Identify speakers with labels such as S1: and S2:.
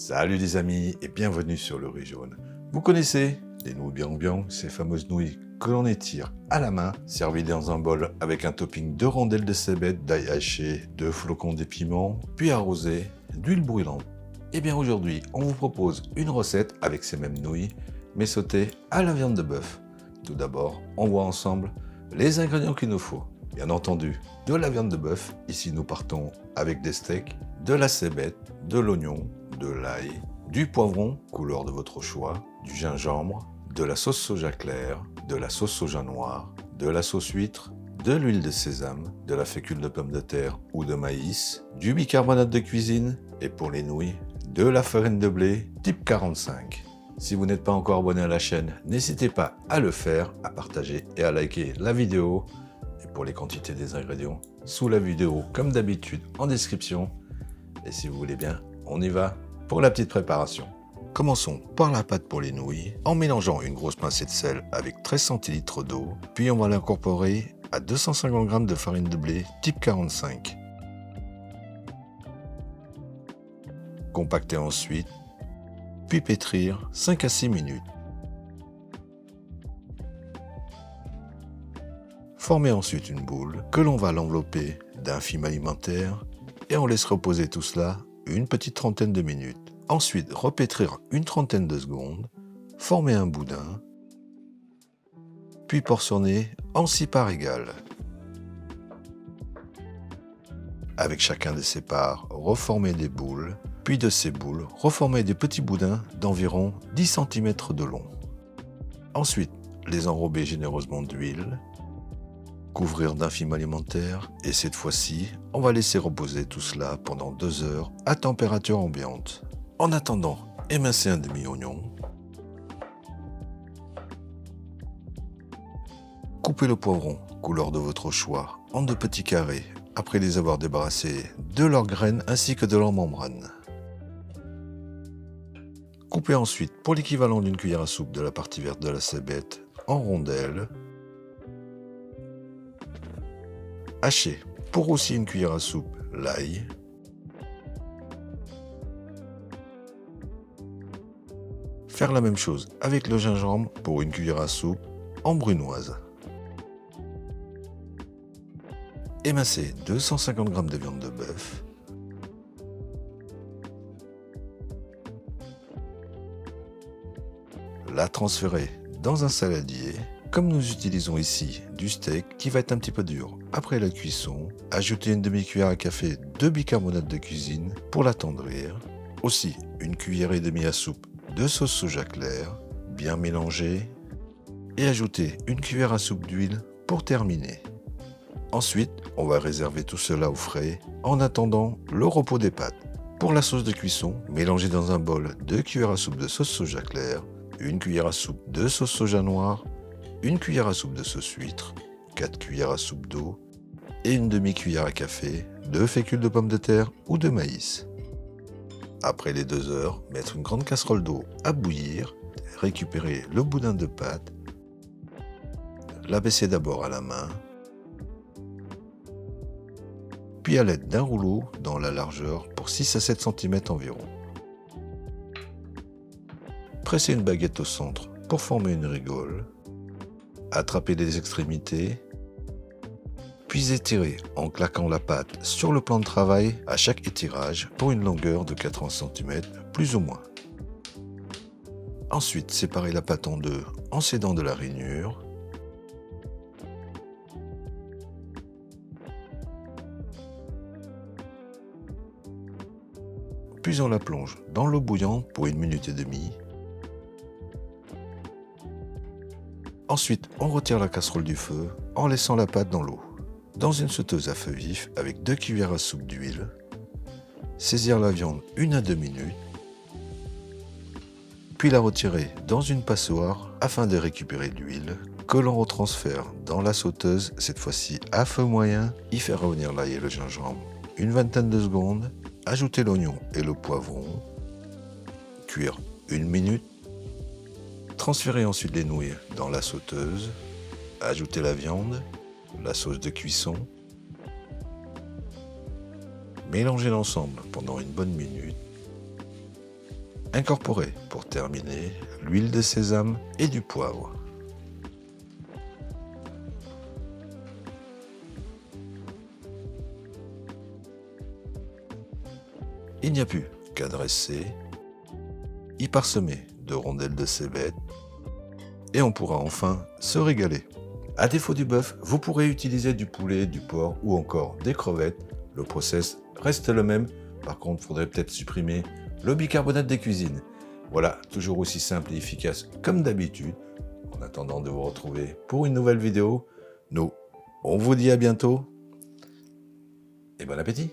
S1: Salut les amis et bienvenue sur le riz jaune. Vous connaissez les nouilles biang-biang, ces fameuses nouilles que l'on étire à la main, servies dans un bol avec un topping de rondelles de cébette, d'ail haché, de flocons d'épiment, puis arrosé d'huile brûlante. Et bien aujourd'hui, on vous propose une recette avec ces mêmes nouilles, mais sautées à la viande de bœuf. Tout d'abord, on voit ensemble les ingrédients qu'il nous faut. Bien entendu, de la viande de bœuf. Ici, nous partons avec des steaks, de la cébette, de l'oignon, de l'ail, du poivron, couleur de votre choix, du gingembre, de la sauce soja claire, de la sauce soja noire, de la sauce huître, de l'huile de sésame, de la fécule de pomme de terre ou de maïs, du bicarbonate de cuisine et pour les nouilles, de la farine de blé type 45. Si vous n'êtes pas encore abonné à la chaîne, n'hésitez pas à le faire, à partager et à liker la vidéo. Et pour les quantités des ingrédients, sous la vidéo, comme d'habitude, en description. Et si vous voulez bien, on y va pour la petite préparation. Commençons par la pâte pour les nouilles, en mélangeant une grosse pincée de sel avec 13 centilitres d'eau, puis on va l'incorporer à 250 g de farine de blé type 45. Compacter ensuite, puis pétrir 5 à 6 minutes. Formez ensuite une boule que l'on va l'envelopper d'un film alimentaire et on laisse reposer tout cela une petite trentaine de minutes. Ensuite, repétrir une trentaine de secondes, former un boudin, puis portionner en 6 parts égales. Avec chacun de ces parts, reformer des boules, puis de ces boules, reformer des petits boudins d'environ 10 cm de long. Ensuite, les enrober généreusement d'huile, couvrir d'un film alimentaire et cette fois-ci, on va laisser reposer tout cela pendant 2 heures à température ambiante. En attendant, émincez un demi-oignon, coupez le poivron, couleur de votre choix, en 2 petits carrés, après les avoir débarrassés de leurs graines ainsi que de leurs membranes. Coupez ensuite pour l'équivalent d'une cuillère à soupe de la partie verte de la cébette en rondelles. Hachez pour aussi une cuillère à soupe l'ail. Faire la même chose avec le gingembre pour une cuillère à soupe en brunoise. Émincez 250 g de viande de bœuf. La transférer dans un saladier. Comme nous utilisons ici du steak qui va être un petit peu dur après la cuisson, ajoutez une demi-cuillère à café de bicarbonate de cuisine pour l'attendrir. Aussi une cuillère et demie à soupe de sauce soja claire, bien mélanger. Et ajoutez une cuillère à soupe d'huile pour terminer. Ensuite, on va réserver tout cela au frais en attendant le repos des pâtes. Pour la sauce de cuisson, mélangez dans un bol 2 cuillères à soupe de sauce soja claire, une cuillère à soupe de sauce soja noire, une cuillère à soupe de sauce huître, 4 cuillères à soupe d'eau et une demi-cuillère à café de fécule de pomme de terre ou de maïs. Après les 2 heures, mettre une grande casserole d'eau à bouillir, récupérer le boudin de pâte, l'abaisser d'abord à la main, puis à l'aide d'un rouleau dans la largeur pour 6 à 7 cm environ. Pressez une baguette au centre pour former une rigole. Attrapez les extrémités, puis étirez en claquant la pâte sur le plan de travail à chaque étirage pour une longueur de 80 cm plus ou moins. Ensuite, séparez la pâte en deux en s'aidant de la rainure. Puis on la plonge dans l'eau bouillante pour 1 minute et demie. Ensuite, on retire la casserole du feu en laissant la pâte dans l'eau. Dans une sauteuse à feu vif avec 2 cuillères à soupe d'huile, saisir la viande 1 à 2 minutes, puis la retirer dans une passoire afin de récupérer l'huile que l'on retransfère dans la sauteuse, cette fois-ci à feu moyen, y faire revenir l'ail et le gingembre une vingtaine de secondes, ajouter l'oignon et le poivron, cuire 1 minute, transférer ensuite les nouilles dans la sauteuse, ajouter la viande, la sauce de cuisson, mélanger l'ensemble pendant une bonne minute, Incorporez pour terminer l'huile de sésame et du poivre. Il n'y a plus qu'à dresser, y parsemer de rondelles de cébette et on pourra enfin se régaler. À défaut du bœuf, vous pourrez utiliser du poulet, du porc ou encore des crevettes. Le process reste le même. Par contre, il faudrait peut-être supprimer le bicarbonate des cuisines. Voilà, toujours aussi simple et efficace comme d'habitude. En attendant de vous retrouver pour une nouvelle vidéo, nous, on vous dit à bientôt et bon appétit.